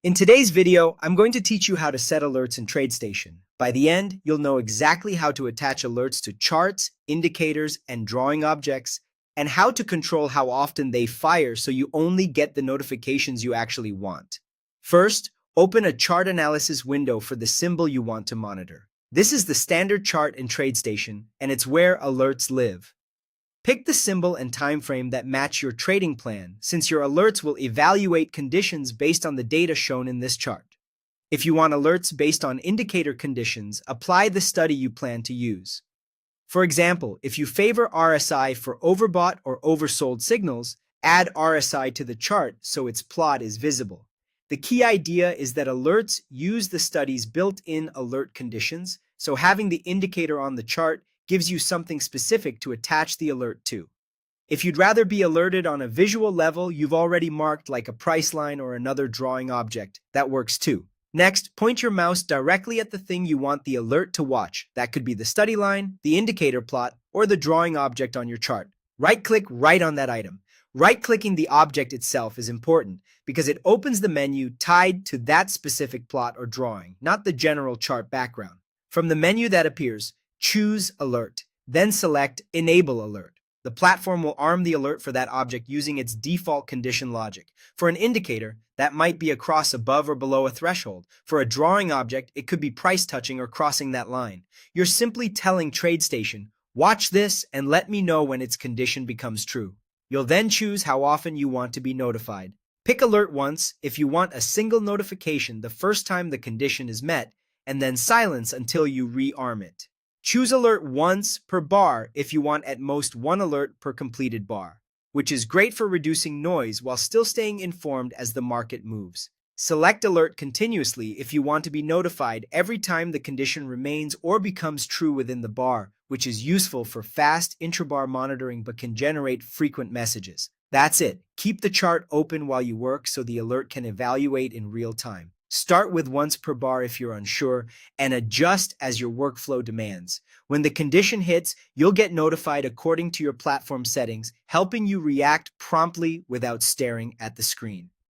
In today's video, I'm going to teach you how to set alerts in Tradestation. By the end, you'll know exactly how to attach alerts to charts, indicators, and drawing objects, and how to control how often they fire so you only get the notifications you actually want. First, open a chart analysis window for the symbol you want to monitor. This is the standard chart in Tradestation, and it's where alerts live. Pick the symbol and time frame that match your trading plan, since your alerts will evaluate conditions based on the data shown in this chart. If you want alerts based on indicator conditions, apply the study you plan to use. For example, if you favor RSI for overbought or oversold signals, add RSI to the chart so its plot is visible. The key idea is that alerts use the study's built-in alert conditions, so having the indicator on the chart gives you something specific to attach the alert to. If you'd rather be alerted on a visual level you've already marked, like a price line or another drawing object, that works too. Next, point your mouse directly at the thing you want the alert to watch. That could be the study line, the indicator plot, or the drawing object on your chart. Right-click right on that item. Right-clicking the object itself is important because it opens the menu tied to that specific plot or drawing, not the general chart background. From the menu that appears, choose Alert, then select Enable Alert. The platform will arm the alert for that object using its default condition logic. For an indicator, that might be a cross above or below a threshold. For a drawing object, it could be price touching or crossing that line. You're simply telling Tradestation, watch this and let me know when its condition becomes true. You'll then choose how often you want to be notified. Pick Alert once if you want a single notification the first time the condition is met, and then silence until you rearm it. Choose Alert once per bar if you want at most one alert per completed bar, which is great for reducing noise while still staying informed as the market moves. Select Alert continuously if you want to be notified every time the condition remains or becomes true within the bar, which is useful for fast intrabar monitoring but can generate frequent messages. That's it. Keep the chart open while you work so the alert can evaluate in real time. Start with once per bar if you're unsure, and adjust as your workflow demands. When the condition hits, you'll get notified according to your platform settings, helping you react promptly without staring at the screen.